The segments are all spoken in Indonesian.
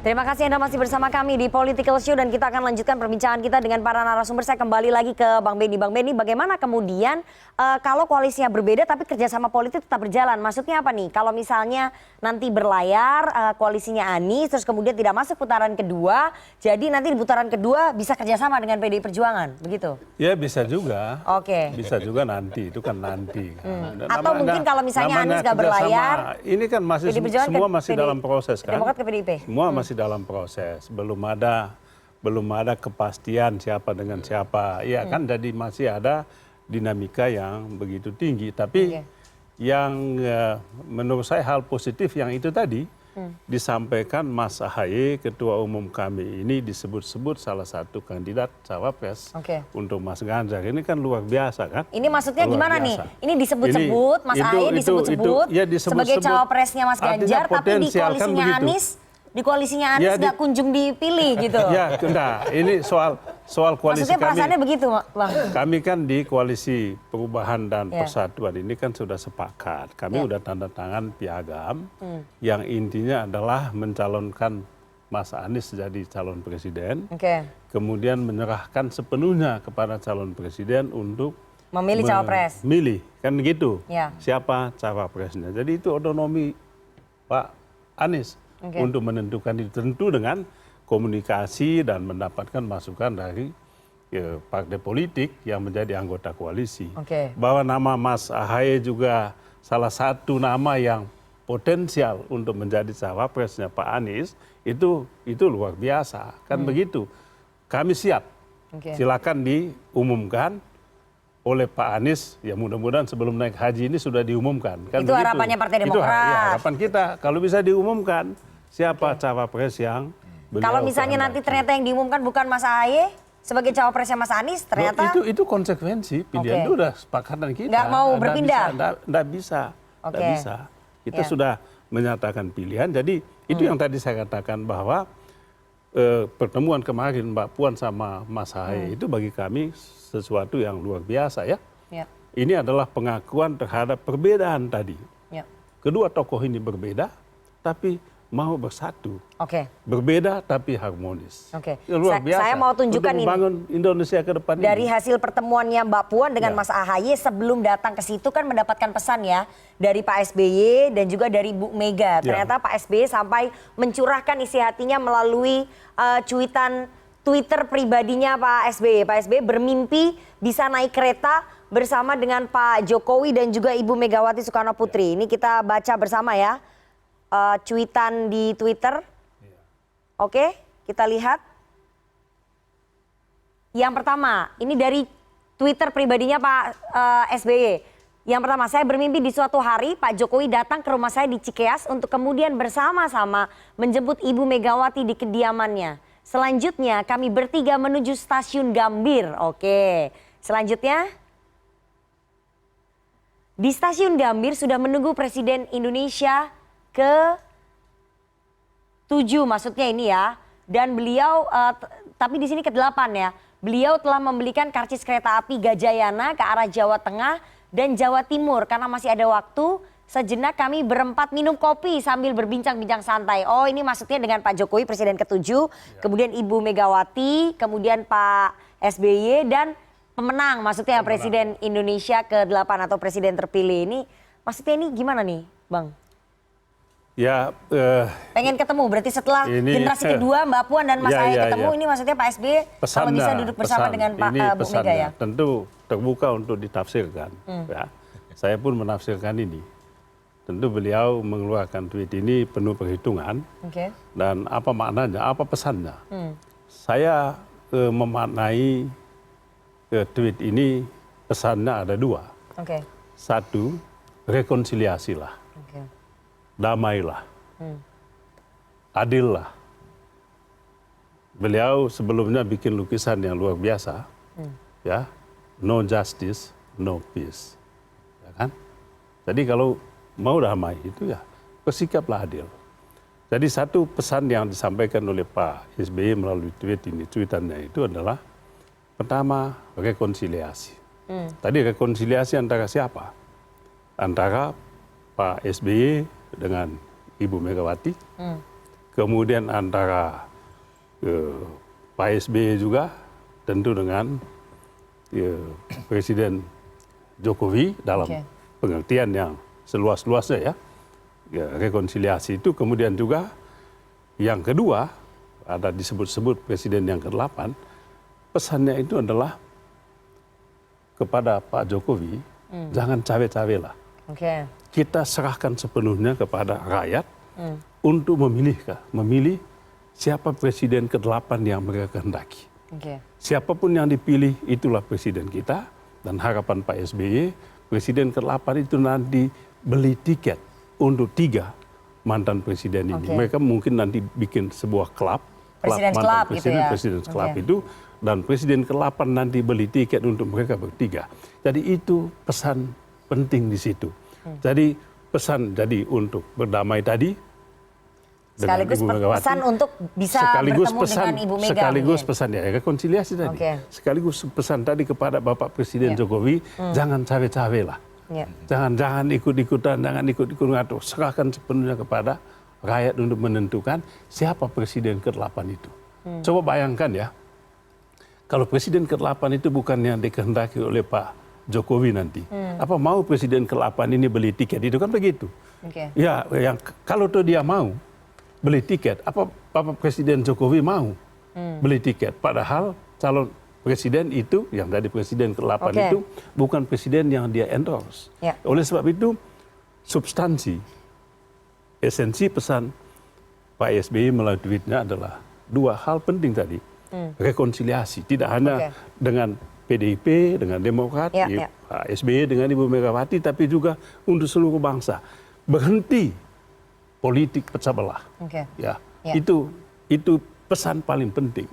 Terima kasih Anda masih bersama kami di Political Show dan kita akan lanjutkan perbincangan kita dengan para narasumber. Saya kembali lagi ke Bang Benny. Bang Benny, bagaimana kemudian kalau koalisinya berbeda tapi kerjasama politik tetap berjalan? Maksudnya apa nih? Kalau misalnya nanti berlayar koalisinya Anies terus kemudian tidak masuk putaran kedua, jadi nanti di putaran kedua bisa kerjasama dengan PDI Perjuangan, begitu? Ya bisa juga. Oke. Bisa juga nanti, itu kan nanti. Atau mungkin kalau misalnya Anies nggak berlayar, ini kan masih semua masih dalam proses kan? Demokrat ke PDIP. Semua masih dalam proses, belum ada kepastian siapa dengan siapa. Ya kan, jadi masih ada dinamika yang begitu tinggi. Tapi yang menurut saya hal positif yang itu tadi disampaikan Mas Ahaye, ketua umum kami ini disebut-sebut salah satu kandidat cawapres untuk Mas Ganjar. Ini kan luar biasa kan? Ini maksudnya gimana nih? Ini disebut-sebut, Mas Ahaye disebut-sebut sebagai cawapresnya Mas Ganjar, tapi di koalisinya Anies. Di koalisinya Anies nggak kunjung dipilih gitu. Ya, enggak. Ini soal koalisi. Maksudnya perasaannya begitu, Bang? Kami kan di koalisi Perubahan dan Persatuan ini kan sudah sepakat. Kami udah tanda tangan piagam yang intinya adalah mencalonkan Mas Anies jadi calon presiden. Kemudian menyerahkan sepenuhnya kepada calon presiden untuk memilih cawapres. Milih, kan gitu. Siapa cawapresnya. Jadi itu otonomi Pak Anies. Untuk menentukan itu tentu dengan komunikasi dan mendapatkan masukan dari partai politik yang menjadi anggota koalisi. Bahwa nama Mas Ahaye juga salah satu nama yang potensial untuk menjadi cawapresnya Pak Anies, itu luar biasa. Kan begitu. Kami siap. Silakan diumumkan oleh Pak Anies, ya mudah-mudahan sebelum naik haji ini sudah diumumkan. Kan itu harapannya Partai Demokrat. Itu harapan kita. Kalau bisa diumumkan, siapa cawapres yang kalau misalnya nanti ternyata yang diumumkan bukan Mas Ahaye sebagai cawapresnya Mas Anies, ternyata itu konsekuensi pilihan itu udah sepakatan kita. Nggak mau berpindah. Nggak bisa. Kita sudah menyatakan pilihan. Jadi itu yang tadi saya katakan bahwa pertemuan kemarin Mbak Puan sama Mas Ahaye itu bagi kami sesuatu yang luar biasa ya. Ini adalah pengakuan terhadap perbedaan tadi. Kedua tokoh ini berbeda, tapi mau bersatu. Berbeda tapi harmonis. Luar biasa. Saya mau tunjukkan ini. Membangun Indonesia ke depan dari ini. hasil pertemuannya Mbak Puan dengan Mas Ahaye sebelum datang ke situ kan mendapatkan pesan ya dari Pak SBY dan juga dari Bu Mega. Ternyata Pak SBY sampai mencurahkan isi hatinya melalui cuitan Twitter pribadinya Pak SBY. Pak SBY bermimpi bisa naik kereta bersama dengan Pak Jokowi dan juga Ibu Megawati Soekarno Putri. Ini kita baca bersama ya. Cuitan di Twitter. Oke, kita lihat. Yang pertama, ini dari Twitter pribadinya Pak SBY. Yang pertama, saya bermimpi di suatu hari Pak Jokowi datang ke rumah saya di Cikeas untuk kemudian bersama-sama menjemput Ibu Megawati di kediamannya. Selanjutnya kami bertiga menuju stasiun Gambir. Oke, selanjutnya di stasiun Gambir sudah menunggu Presiden Indonesia ke-7 maksudnya ini ya. Dan beliau, tapi di sini ke-8 ya. Beliau telah membelikan karcis kereta api Gajayana ke arah Jawa Tengah dan Jawa Timur. Karena masih ada waktu, sejenak kami berempat minum kopi sambil berbincang-bincang santai. Oh ini maksudnya dengan Pak Jokowi Presiden ke-7, kemudian Ibu Megawati, kemudian Pak SBY dan pemenang maksudnya Presiden Indonesia ke-8 atau Presiden terpilih ini. Maksudnya ini gimana nih Bang? Ya, pengen ketemu berarti setelah generasi kedua Mbak Puan dan Mas Ahaye ketemu ini maksudnya Pak SBY kalau bisa duduk bersama dengan Pak Bu Mega ya. Tentu terbuka untuk ditafsirkan. Ya. Saya pun menafsirkan ini. Tentu beliau mengeluarkan tweet ini penuh perhitungan. Dan apa maknanya, apa pesannya. Saya memaknai tweet ini pesannya ada dua. Satu, rekonsiliasilah. Damailah, adillah. Beliau sebelumnya bikin lukisan yang luar biasa, ya, no justice, no peace, ya kan? Jadi kalau mau damai itu ya bersikaplah adil. Jadi satu pesan yang disampaikan oleh Pak SBY melalui tweetannya itu adalah pertama rekonsiliasi. Tadi rekonsiliasi antara siapa? Antara Pak SBY dengan Ibu Megawati kemudian antara Pak SBY juga tentu dengan Presiden Jokowi dalam pengertian yang seluas-luasnya ya, rekonsiliasi itu. Kemudian juga yang kedua ada disebut-sebut Presiden yang ke-8, pesannya itu adalah kepada Pak Jokowi, jangan cawe-cawe lah. Kita serahkan sepenuhnya kepada rakyat untuk memilih siapa Presiden ke-8 yang mereka kehendaki. Siapapun yang dipilih itulah Presiden kita, dan harapan Pak SBY, Presiden ke-8 itu nanti beli tiket untuk 3 mantan Presiden ini. Mereka mungkin nanti bikin sebuah klub, Presiden Club gitu ya. Presiden Club itu, dan Presiden ke-8 nanti beli tiket untuk mereka bertiga. Jadi itu pesan penting di situ. Jadi pesan untuk berdamai tadi, sekaligus pesan untuk bisa bertemu dengan Ibu Mega. Sekaligus pesan ya, rekonsiliasi tadi. Sekaligus pesan tadi kepada Bapak Presiden Jokowi, jangan cawe-cawe lah. Jangan ikut-ikutan, jangan ikut-ikutan, atau serahkan sepenuhnya kepada rakyat untuk menentukan siapa Presiden ke-8 itu. Coba bayangkan ya, kalau Presiden ke-8 itu bukan yang dikehendaki oleh Pak Jokowi nanti. Apa mau Presiden ke-8 ini beli tiket? Itu kan begitu. Ya, yang kalau tuh dia mau beli tiket, apa Bapak Presiden Jokowi mau beli tiket? Padahal calon presiden itu, yang dari Presiden ke-8 itu, bukan presiden yang dia endorse. Oleh sebab itu, substansi, esensi pesan Pak SBY melalui tweetnya adalah 2 hal penting tadi. Rekonsiliasi, tidak hanya dengan PDIP, dengan Demokrat, Pak SBY dengan Ibu Megawati, tapi juga untuk seluruh bangsa. Berhenti politik pecah belah. Itu pesan paling penting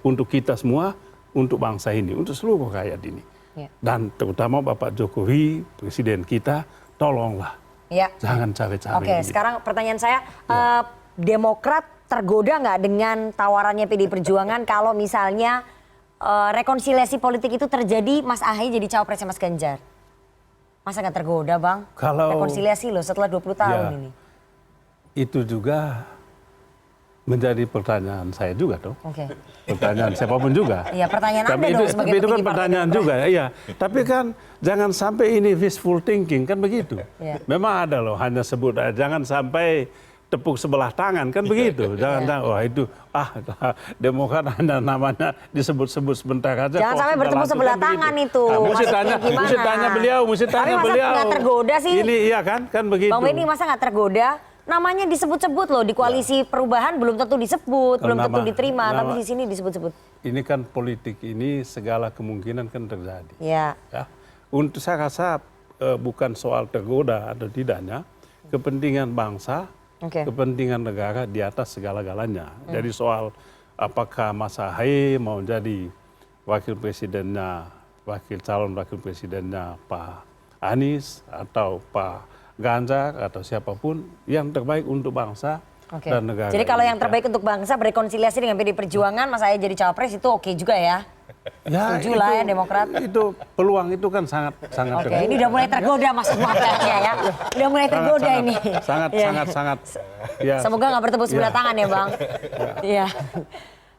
untuk kita semua, untuk bangsa ini, untuk seluruh rakyat ini. Dan terutama Bapak Jokowi, Presiden kita, tolonglah. Jangan cawe-cawe. Sekarang pertanyaan saya, Demokrat tergoda nggak dengan tawarannya PDI Perjuangan kalau misalnya rekonsiliasi politik itu terjadi, Mas Ahaye jadi cawapresnya Mas Ganjar? Masa nggak tergoda, Bang? Rekonsiliasi loh setelah 20 tahun ini. Itu juga menjadi pertanyaan saya juga dong. Pertanyaan siapapun juga. Iya, pertanyaan Anda dong sebagai itu kan pertanyaan juga ya. Tapi kan jangan sampai ini wishful thinking, kan begitu. Memang ada loh, hanya sebut jangan sampai tepuk sebelah tangan, kan begitu. Jangan wah itu Demokrat hanya namanya disebut-sebut sebentar aja. Jangan sampai bertemu sebelah tangan itu. Mesti tanya beliau. Tapi masa nggak tergoda sih? Ini iya kan begitu. Bang Benny, masa nggak tergoda? Namanya disebut-sebut loh, di koalisi perubahan belum tentu disebut, belum tentu diterima, tapi di sini disebut-sebut. Ini kan politik ini segala kemungkinan kan terjadi. Untuk saya rasa bukan soal tergoda atau tidaknya, kepentingan bangsa, kepentingan negara di atas segala-galanya. Jadi soal apakah Mas Ahaye mau jadi calon wakil presidennya Pak Anies atau Pak Ganjar atau siapapun, yang terbaik untuk bangsa dan negara. Jadi kalau yang terbaik untuk bangsa berrekonsiliasi dengan PDI Perjuangan, Mas Ahaye jadi cawapres, itu oke juga ya? Setuju lah ya Demokrat. Itu peluang itu kan sangat tergoda. Ini udah mulai tergoda Mas kayaknya ya. Udah mulai tergoda ini. Sangat. Ya. Semoga nggak bertepuk sebelah tangan ya Bang.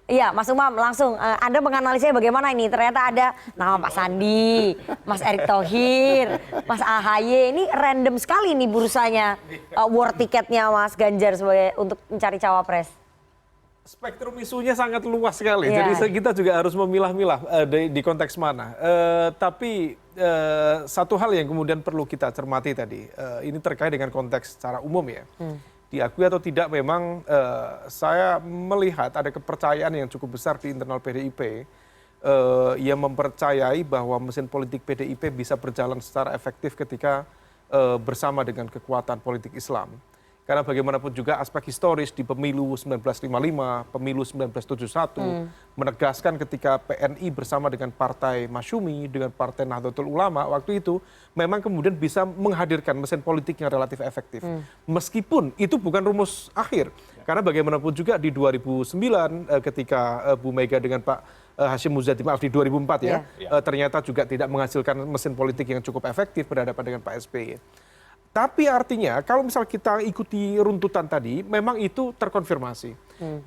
Iya, Mas Umam, langsung Anda menganalisanya bagaimana ini? Ternyata ada nama Pak Sandi, Mas Erick Thohir, Mas Ahaye. Ini random sekali nih bursanya, war tiketnya Mas Ganjar sebagai untuk mencari cawapres. Spektrum isunya sangat luas sekali, jadi kita juga harus memilah-milah di konteks mana. Tapi satu hal yang kemudian perlu kita cermati tadi, ini terkait dengan konteks secara umum ya. Diakui atau tidak, memang saya melihat ada kepercayaan yang cukup besar di internal PDIP yang mempercayai bahwa mesin politik PDIP bisa berjalan secara efektif ketika bersama dengan kekuatan politik Islam. Karena bagaimanapun juga aspek historis di pemilu 1955, pemilu 1971 menegaskan ketika PNI bersama dengan Partai Masyumi, dengan Partai Nahdlatul Ulama waktu itu memang kemudian bisa menghadirkan mesin politik yang relatif efektif. Meskipun itu bukan rumus akhir. Karena bagaimanapun juga di 2009 ketika Bu Mega dengan Pak Hashim Muzadi, maaf di 2004 ternyata juga tidak menghasilkan mesin politik yang cukup efektif berhadapan dengan Pak SBY. Tapi artinya kalau misal kita ikuti runtutan tadi, memang itu terkonfirmasi.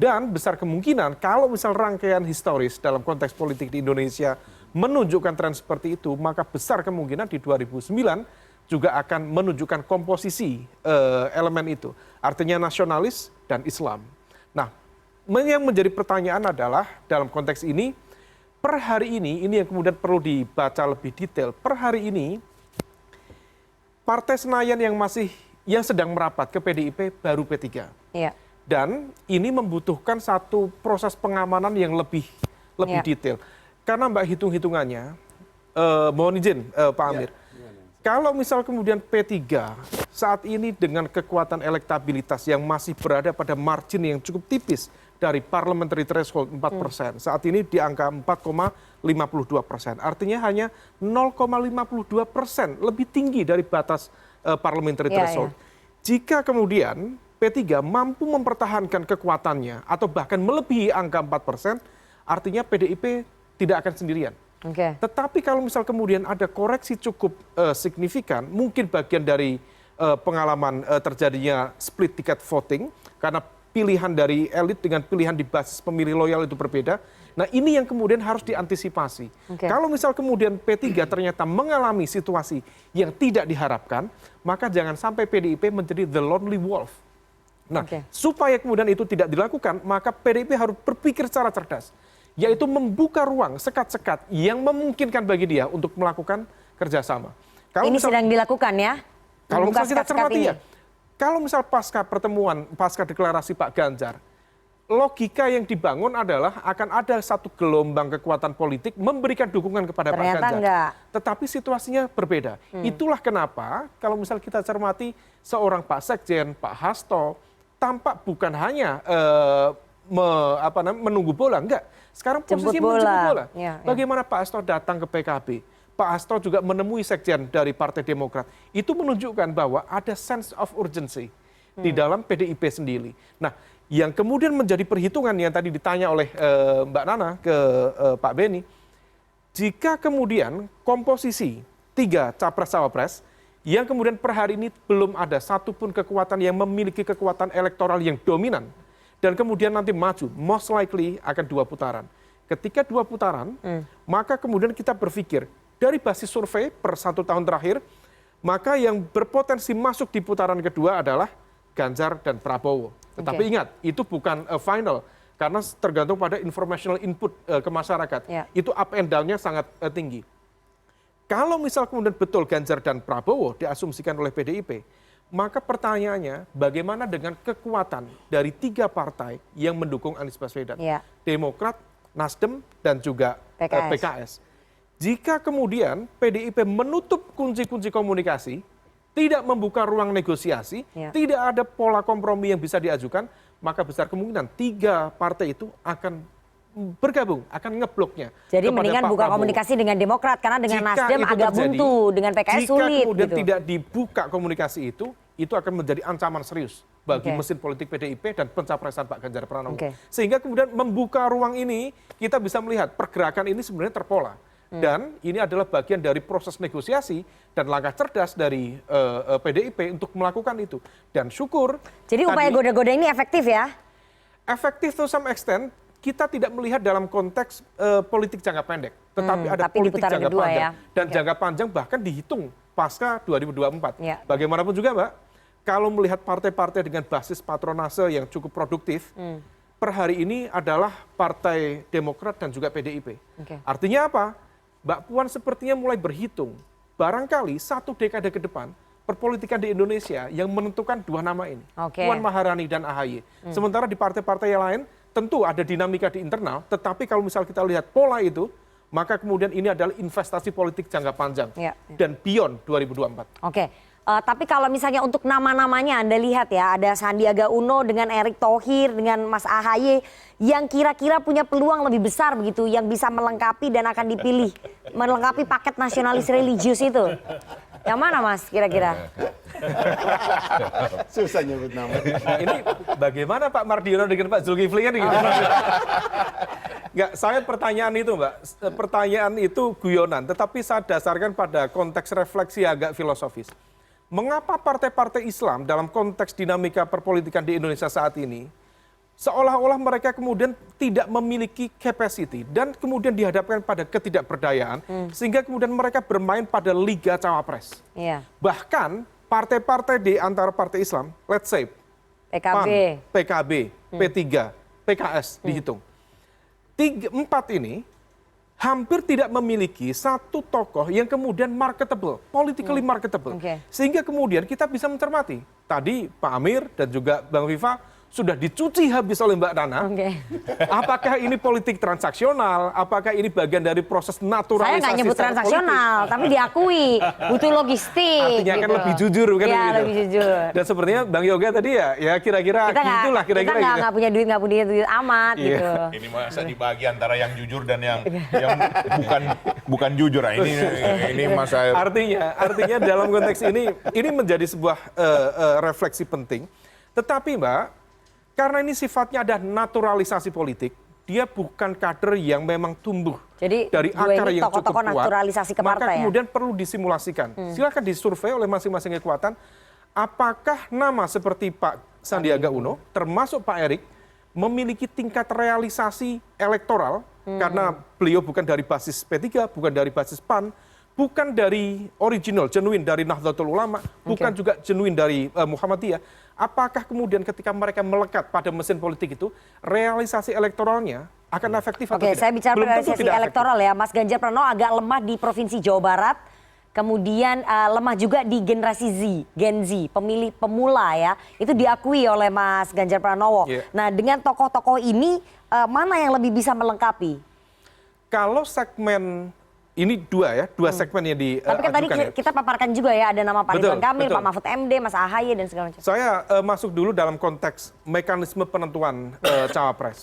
Dan besar kemungkinan kalau misal rangkaian historis dalam konteks politik di Indonesia menunjukkan tren seperti itu, maka besar kemungkinan di 2009 juga akan menunjukkan komposisi elemen itu. Artinya nasionalis dan Islam. Nah, yang menjadi pertanyaan adalah dalam konteks ini, per hari ini yang kemudian perlu dibaca lebih detail. Per hari ini, Partai Senayan yang sedang merapat ke PDIP baru P3. Iya. Dan ini membutuhkan satu proses pengamanan yang lebih detail. Karena Mbak hitung-hitungannya, mohon izin Pak Amir, kalau misal kemudian P3 saat ini dengan kekuatan elektabilitas yang masih berada pada margin yang cukup tipis dari parliamentary threshold 4%, saat ini di angka 4,52%. Artinya hanya 0,52% lebih tinggi dari batas parliamentary threshold. Jika kemudian P3 mampu mempertahankan kekuatannya atau bahkan melebihi angka 4%, artinya PDIP tidak akan sendirian. Tetapi kalau misal kemudian ada koreksi cukup signifikan, mungkin bagian dari pengalaman terjadinya split ticket voting, karena pilihan dari elit dengan pilihan di basis pemilih loyal itu berbeda. Nah, ini yang kemudian harus diantisipasi. Kalau misal kemudian P3 ternyata mengalami situasi yang tidak diharapkan, maka jangan sampai PDIP menjadi the lonely wolf. Nah, supaya kemudian itu tidak dilakukan, maka PDIP harus berpikir secara cerdas, yaitu membuka ruang sekat-sekat yang memungkinkan bagi dia untuk melakukan kerjasama. Ini sedang dilakukan ya? Kalau misal kita cermati ya, kalau misal pasca pertemuan, pasca deklarasi Pak Ganjar, logika yang dibangun adalah akan ada satu gelombang kekuatan politik memberikan dukungan kepada Pak Ganjar. Enggak. Tetapi situasinya berbeda. Itulah kenapa kalau misal kita cermati seorang Pak Sekjen, Pak Hasto, tampak bukan hanya menunggu bola, enggak. Sekarang posisi menjemput bola. Bagaimana Pak Hasto datang ke PKB? Pak Hasto juga menemui sekjen dari Partai Demokrat. Itu menunjukkan bahwa ada sense of urgency di dalam PDIP sendiri. Nah, yang kemudian menjadi perhitungan yang tadi ditanya oleh Mbak Nana ke Pak Beni, jika kemudian komposisi 3 capres-cawapres yang kemudian per hari ini belum ada satupun kekuatan yang memiliki kekuatan elektoral yang dominan, dan kemudian nanti maju, most likely akan 2 putaran. Ketika 2 putaran, maka kemudian kita berpikir, dari basis survei per 1 tahun terakhir, maka yang berpotensi masuk di putaran kedua adalah Ganjar dan Prabowo. Tetapi ingat, itu bukan final, karena tergantung pada informational input ke masyarakat. Itu up and down-nya sangat tinggi. Kalau misal kemudian betul Ganjar dan Prabowo diasumsikan oleh PDIP, maka pertanyaannya bagaimana dengan kekuatan dari 3 partai yang mendukung Anies Baswedan? Demokrat, Nasdem, dan juga PKS. Jika kemudian PDIP menutup kunci-kunci komunikasi, tidak membuka ruang negosiasi, tidak ada pola kompromi yang bisa diajukan, maka besar kemungkinan 3 partai itu akan bergabung, akan ngebloknya. Jadi mendingan buka komunikasi dengan Demokrat, karena dengan Nasdem agak buntu, dengan PKS sulit. Jika kemudian tidak dibuka komunikasi itu akan menjadi ancaman serius bagi mesin politik PDIP dan pencapresan Pak Ganjar Pranowo. Sehingga kemudian membuka ruang ini, kita bisa melihat pergerakan ini sebenarnya terpola. Dan ini adalah bagian dari proses negosiasi dan langkah cerdas dari PDIP untuk melakukan itu. Dan syukur. Jadi upaya goda-goda ini efektif ya? Efektif to some extent, kita tidak melihat dalam konteks politik jangka pendek. Tetapi ada politik jangka panjang. Dan jangka panjang bahkan dihitung pasca 2024. Bagaimanapun juga Mbak, kalau melihat partai-partai dengan basis patronase yang cukup produktif, per hari ini adalah Partai Demokrat dan juga PDIP. Artinya apa? Mbak Puan sepertinya mulai berhitung, barangkali 1 dekade ke depan, perpolitikan di Indonesia yang menentukan 2 nama ini, Puan Maharani dan AHY. Sementara di partai-partai yang lain, tentu ada dinamika di internal, tetapi kalau misal kita lihat pola itu, maka kemudian ini adalah investasi politik jangka panjang dan beyond 2024. Tapi kalau misalnya untuk nama-namanya Anda lihat ya, ada Sandiaga Uno dengan Erick Thohir, dengan Mas AHY, yang kira-kira punya peluang lebih besar begitu, yang bisa melengkapi dan akan dipilih, melengkapi paket nasionalis religius itu. Yang mana Mas kira-kira? Susah nyebut nama. Ini bagaimana Pak Mardiono dengan Pak Zulkifli kan gitu? Enggak, saya pertanyaan itu Mbak, pertanyaan itu guyonan, tetapi saya dasarkan pada konteks refleksi agak filosofis. mengapa partai-partai Islam dalam konteks dinamika perpolitikan di Indonesia saat ini seolah-olah mereka kemudian tidak memiliki capacity dan kemudian dihadapkan pada ketidakberdayaan sehingga kemudian mereka bermain pada liga cawapres. Iya. Bahkan partai-partai di antara partai Islam, let's say PKB, PAN, PKB, P3, PKS dihitung. 4 ini hampir tidak memiliki satu tokoh yang kemudian marketable, politically marketable. Sehingga kemudian kita bisa mencermati. Tadi Pak Amir dan juga Bang Viva sudah dicuci habis oleh Mbak Nana. Apakah ini politik transaksional? Apakah ini bagian dari proses naturalisasi? Saya nggak nyebut transaksional, tapi diakui butuh logistik. Artinya kan lebih jujur kan ya, begitu. lebih jujur. Dan sepertinya Bang Yoga tadi ya kira-kira gitulah kira-kira. Kita nggak punya duit amat gitu. Ini masa dibagi antara yang jujur dan yang bukan jujur. Nah, ini masa. Artinya dalam konteks ini menjadi sebuah refleksi penting. Tetapi Mbak, karena ini sifatnya ada naturalisasi politik, dia bukan kader yang memang tumbuh jadi, dari akar yang cukup kuat, naturalisasi ke maka partai, kemudian perlu disimulasikan. Silakan disurvei oleh masing-masing kekuatan, apakah nama seperti Pak Sandiaga Uno, termasuk Pak Erik, memiliki tingkat realisasi elektoral, karena beliau bukan dari basis P3, bukan dari basis PAN, bukan dari original, genuine dari Nahdlatul Ulama, bukan juga genuine dari Muhammadiyah. Apakah kemudian ketika mereka melekat pada mesin politik itu, realisasi elektoralnya akan efektif atau tidak? Oke, saya bicara realisasi elektoral ya. Mas Ganjar Pranowo agak lemah di Provinsi Jawa Barat, kemudian lemah juga di generasi Gen Z, pemilih pemula ya. Itu diakui oleh Mas Ganjar Pranowo. Nah, dengan tokoh-tokoh ini, mana yang lebih bisa melengkapi? Kalau segmen ini dua segmen yang diajukan. Tapi kan tadi kita paparkan juga ya, ada nama Pak Ridwan Kamil, Pak Mahfud MD, Mas AHY dan segala macam. Saya masuk dulu dalam konteks mekanisme penentuan cawapres.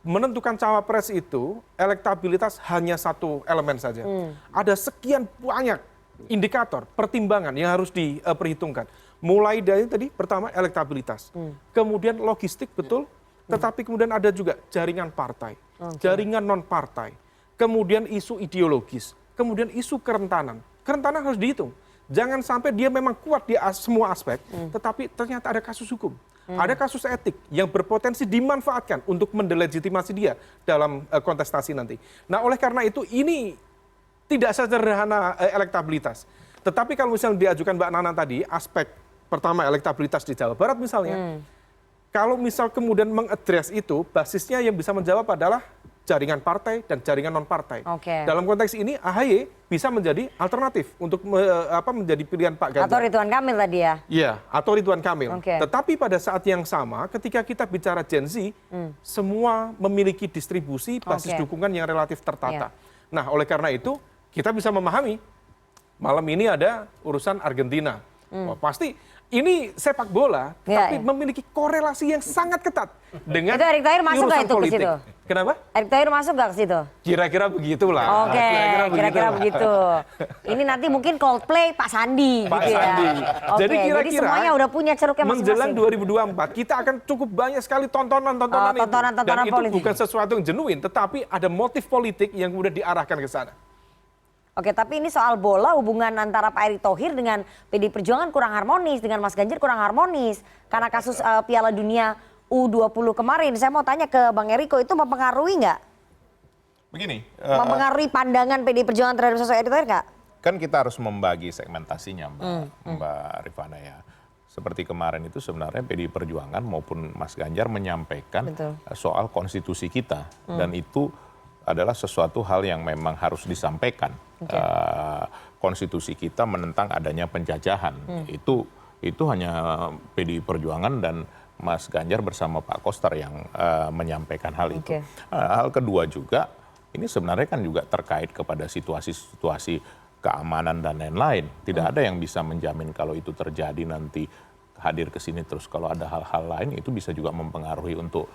Menentukan cawapres itu elektabilitas hanya satu elemen saja. Ada sekian banyak indikator, pertimbangan yang harus diperhitungkan. Mulai dari tadi pertama elektabilitas, kemudian logistik betul, tetapi kemudian ada juga jaringan partai, jaringan non partai. Kemudian isu ideologis, kemudian isu kerentanan. Kerentanan harus dihitung. Jangan sampai dia memang kuat di semua aspek, tetapi ternyata ada kasus hukum. Ada kasus etik yang berpotensi dimanfaatkan untuk mendelegitimasi dia dalam kontestasi nanti. Nah, oleh karena itu ini tidak sederhana elektabilitas. Tetapi kalau misalnya diajukan Mbak Nana tadi, aspek pertama elektabilitas di Jawa Barat misalnya, kalau misal kemudian mengadres itu, basisnya yang bisa menjawab adalah jaringan partai dan jaringan non partai. Dalam konteks ini AHY bisa menjadi alternatif untuk menjadi pilihan Pak Ganjar. Atau Ridwan Kamil tadi ya? Iya, atau Ridwan Kamil. Tetapi pada saat yang sama, ketika kita bicara Gen Z, semua memiliki distribusi basis dukungan yang relatif tertata. Nah, oleh karena itu kita bisa memahami malam ini ada urusan Argentina. Pasti ini sepak bola, tapi memiliki korelasi yang sangat ketat dengan itu Erick Thohir masuk nggak itu politik. ke situ? Kenapa? Erick Thohir masuk nggak ke situ? Kira-kira begitulah. Oke, kira-kira begitu. Ini nanti mungkin Coldplay Pak Sandi Pak gitu ya. Sandi. Jadi kira-kira semuanya udah punya ceruknya menjelang masing-masing. 2024 kita akan cukup banyak sekali tontonan itu. Dan itu politik. bukan sesuatu yang genuine, tetapi ada motif politik yang kemudian diarahkan ke sana. Oke, tapi ini soal bola, hubungan antara Pak Erick Thohir dengan PD Perjuangan kurang harmonis, dengan Mas Ganjar kurang harmonis. Karena kasus Piala Dunia U20 kemarin. Saya mau tanya ke Bang Eriko, itu mempengaruhi nggak? Begini. Mempengaruhi pandangan PD Perjuangan terhadap sosok Erick Thohir nggak? Kan kita harus membagi segmentasinya Mbak Rifana ya. Seperti kemarin itu sebenarnya PD Perjuangan maupun Mas Ganjar menyampaikan soal konstitusi kita. Dan itu adalah sesuatu hal yang memang harus disampaikan. Konstitusi kita menentang adanya penjajahan. Itu hanya PDI Perjuangan dan Mas Ganjar bersama Pak Koster yang menyampaikan hal itu. Hal kedua juga, ini sebenarnya kan juga terkait kepada situasi-situasi keamanan dan lain-lain. Tidak ada yang bisa menjamin kalau itu terjadi nanti hadir ke sini terus. Kalau ada hal-hal lain itu bisa juga mempengaruhi untuk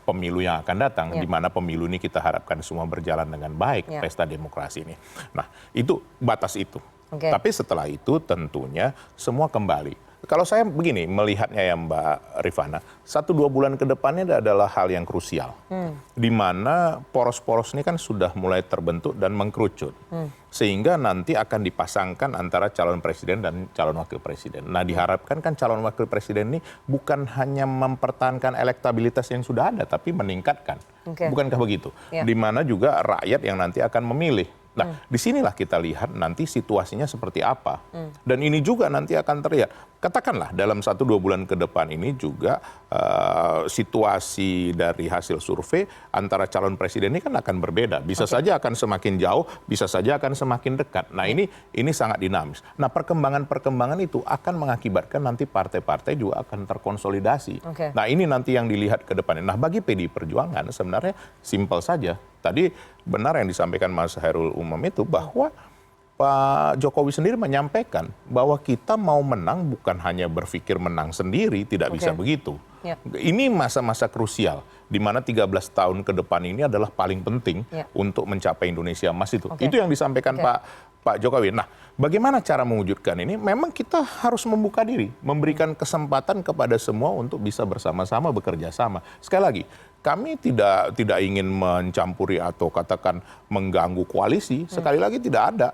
pemilu yang akan datang, di mana pemilu ini kita harapkan semua berjalan dengan baik, pesta demokrasi ini. Nah, itu batas itu. Tapi setelah itu tentunya semua kembali Kalau saya begini melihatnya ya Mbak Rifana, 1-2 bulan ke depannya adalah hal yang krusial. Di mana poros-poros ini kan sudah mulai terbentuk dan mengkerucut. Sehingga nanti akan dipasangkan antara calon presiden dan calon wakil presiden. Nah diharapkan kan calon wakil presiden ini bukan hanya mempertahankan elektabilitas yang sudah ada, tapi meningkatkan. Bukankah begitu? Di mana juga rakyat yang nanti akan memilih. Nah, disinilah kita lihat nanti situasinya seperti apa. Dan ini juga nanti akan terlihat. Katakanlah dalam 1-2 bulan ke depan ini juga situasi dari hasil survei antara calon presiden ini kan akan berbeda. Bisa saja akan semakin jauh, bisa saja akan semakin dekat. Nah ini sangat dinamis. Nah perkembangan-perkembangan itu akan mengakibatkan nanti partai-partai juga akan terkonsolidasi. Nah ini nanti yang dilihat ke depannya. Nah bagi PDI Perjuangan sebenarnya simpel saja. Tadi benar yang disampaikan Mas Hairul Umam itu bahwa Pak Jokowi sendiri menyampaikan bahwa kita mau menang bukan hanya berpikir menang sendiri, tidak bisa begitu. Ini masa-masa krusial di mana 13 tahun ke depan ini adalah paling penting untuk mencapai Indonesia Emas itu. Itu yang disampaikan Pak Jokowi. Nah, bagaimana cara mewujudkan ini? Memang kita harus membuka diri, memberikan kesempatan kepada semua untuk bisa bersama-sama bekerja sama. Sekali lagi, kami tidak ingin mencampuri atau katakan mengganggu koalisi. Sekali lagi tidak ada.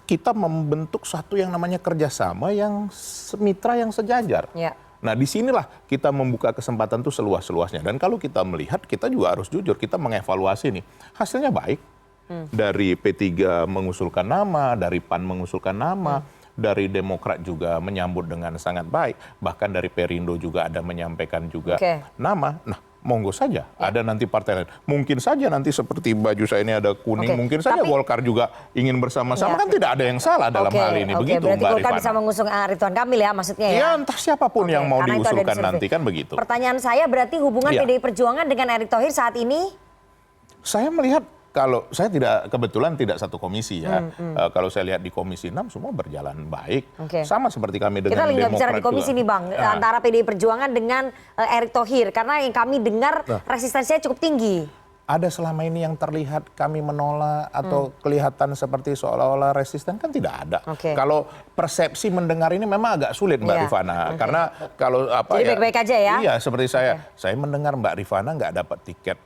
Kita membentuk satu yang namanya kerjasama yang mitra yang sejajar. Nah disinilah kita membuka kesempatan itu seluas-luasnya. Dan kalau kita melihat, kita juga harus jujur, kita mengevaluasi nih. Hasilnya baik. Dari P3 mengusulkan nama, dari PAN mengusulkan nama, dari Demokrat juga menyambut dengan sangat baik. Bahkan dari Perindo juga ada menyampaikan juga nama. Nah monggo saja, ada nanti partai lain. Mungkin saja nanti seperti baju saya ini ada kuning, mungkin saja Golkar juga ingin bersama-sama, kan tidak ada yang salah dalam hal ini. Begitu berarti Mbak Golkar Rifana. bisa mengusung Ridwan Kamil ya maksudnya ya? Ya entah siapapun yang mau diusulkan nanti kan begitu. Pertanyaan saya berarti hubungan PDI Perjuangan dengan Erick Thohir saat ini? Saya melihat kalau saya kebetulan tidak satu komisi ya. Kalau saya lihat di Komisi 6 semua berjalan baik. Sama seperti kami dengan Demokrat. Kita nggak bicara di komisi nih Bang, antara PDI Perjuangan dengan Erick Thohir. Karena yang kami dengar resistensinya cukup tinggi. Ada selama ini yang terlihat kami menolak atau kelihatan seperti seolah-olah resisten, kan tidak ada. Kalau persepsi mendengar ini memang agak sulit Mbak Rifana. Karena kalau jadi baik-baik aja ya? Iya seperti saya mendengar Mbak Rifana nggak dapat tiket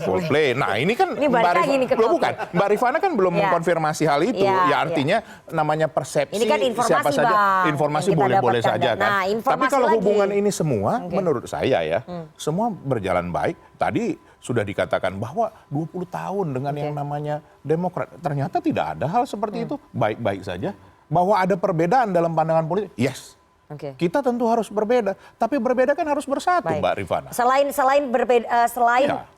full play. Nah ini kan Mbak Rifana kan belum mengkonfirmasi hal itu. Ya artinya namanya persepsi, ini kan informasi, siapa saja informasi boleh-boleh saja kan. Tapi kalau hubungan ini semua menurut saya ya semua berjalan baik. Tadi sudah dikatakan bahwa 20 tahun dengan yang namanya Demokrat. Ternyata tidak ada hal seperti itu. Baik-baik saja. Bahwa ada perbedaan dalam pandangan politik. Yes. Kita tentu harus berbeda, tapi berbeda kan harus bersatu, Mbak Rifana. Selain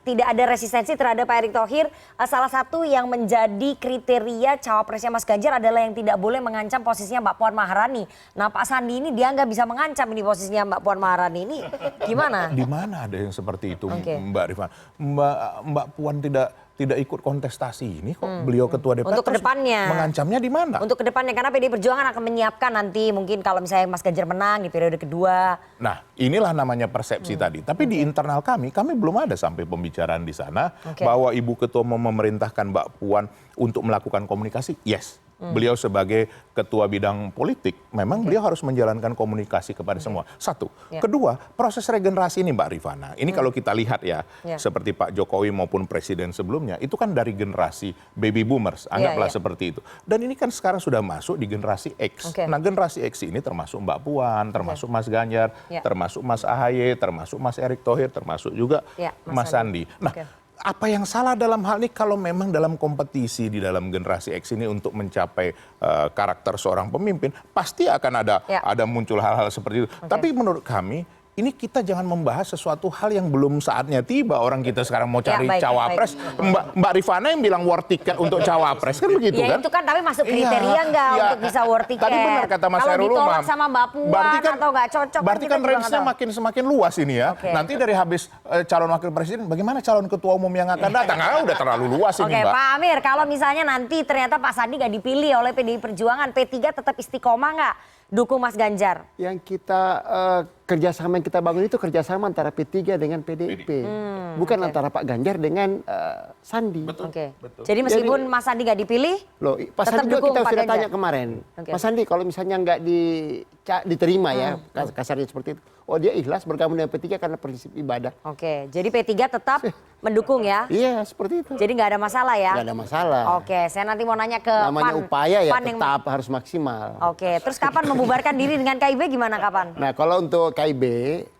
tidak ada resistensi terhadap Pak Erick Thohir, salah satu yang menjadi kriteria cawapresnya Mas Ganjar adalah yang tidak boleh mengancam posisinya Mbak Puan Maharani. Nah, Pak Sandi ini dia nggak bisa mengancam ini posisinya Mbak Puan Maharani ini gimana? Di mana ada yang seperti itu, Mbak Rifana? Mbak Puan tidak ikut kontestasi ini kok, beliau ketua DPR. Untuk kedepannya mengancamnya di mana? Untuk kedepannya karena PDI Perjuangan akan menyiapkan nanti mungkin kalau misalnya Mas Ganjar menang di periode kedua. Nah inilah namanya persepsi tadi. Tapi di internal kami belum ada sampai pembicaraan di sana bahwa Ibu Ketua mau memerintahkan Mbak Puan untuk melakukan komunikasi. Yes. Beliau sebagai ketua bidang politik, memang beliau harus menjalankan komunikasi kepada semua. Satu. Kedua, proses regenerasi ini Mbak Rifana. Ini kalau kita lihat ya, seperti Pak Jokowi maupun presiden sebelumnya, itu kan dari generasi baby boomers, anggaplah seperti itu. Dan ini kan sekarang sudah masuk di generasi X. Nah generasi X ini termasuk Mbak Puan, termasuk Mas Ganjar, termasuk Mas Ahaye, termasuk Mas Erick Thohir, termasuk juga Mas Sandi. Nah, apa yang salah dalam hal ini kalau memang dalam kompetisi di dalam generasi X ini untuk mencapai karakter seorang pemimpin, pasti akan ada muncul hal-hal seperti itu. Tapi menurut kami, ini kita jangan membahas sesuatu hal yang belum saatnya tiba. Orang kita sekarang mau cari cawapres. Mbak Rifana yang bilang war ticket untuk cawapres kan begitu kan? Itu kan tapi masuk kriteria nggak untuk bisa war ticket? Tadi benar kata Mas Hairul Umam. Kalau ditolak sama Mbak Puan atau nggak cocok. Berarti kan range-nya semakin luas ini ya. Nanti dari habis calon wakil presiden, bagaimana calon ketua umum yang akan datang? Udah terlalu luas ini Mbak. Pak Amir, kalau misalnya nanti ternyata Pak Sandi nggak dipilih oleh PDI Perjuangan, P3 tetap istiqomah nggak dukung Mas Ganjar? Yang kita kerjasama yang kita bangun itu kerjasama antara P3 dengan PDIP, bukan antara Pak Ganjar dengan Sandi. Oke. Jadi meskipun Mas Sandi nggak dipilih, Loh, Pak tetap Sandi juga dukung kita Pak sudah Ganjar. tanya kemarin. Oke. Mas Sandi kalau misalnya nggak diterima ya, kasarnya seperti itu. Oh dia ikhlas bergabung dengan P3 karena prinsip ibadah. Oke, jadi P3 tetap mendukung ya? Iya seperti itu. Jadi nggak ada masalah ya? Nggak ada masalah. Oke, saya nanti mau nanya ke Namanya PAN. upaya ya PAN yang- tetap harus maksimal. Oke, terus kapan membubarkan diri dengan KIB gimana kapan? Nah kalau untuk KIB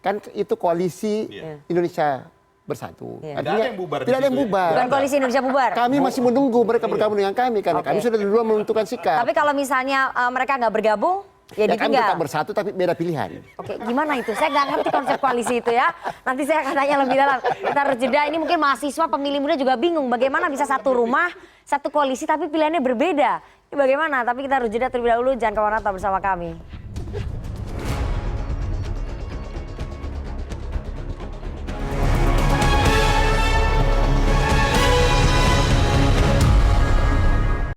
kan itu koalisi Indonesia Bersatu. Iya. Artinya, Tidak ada yang bubar di Tidak ada yang situ ya? bubar. Bukan koalisi Indonesia bubar? Kami masih menunggu mereka bergabung dengan kami karena Oke. kami sudah duluan menentukan sikap. Tapi kalau misalnya mereka nggak bergabung, ya Ya kami ditinggal. tetap bersatu tapi beda pilihan. Oke, gimana itu? Saya nggak ngerti konsep koalisi itu ya. Nanti saya akan tanya lebih dalam. Kita harus jeda. Ini mungkin mahasiswa pemilih muda juga bingung. Bagaimana bisa satu rumah, satu koalisi tapi pilihannya berbeda. Ini bagaimana? Tapi kita harus jeda terlebih dahulu. Jangan kemana-mana, tetap bersama kami.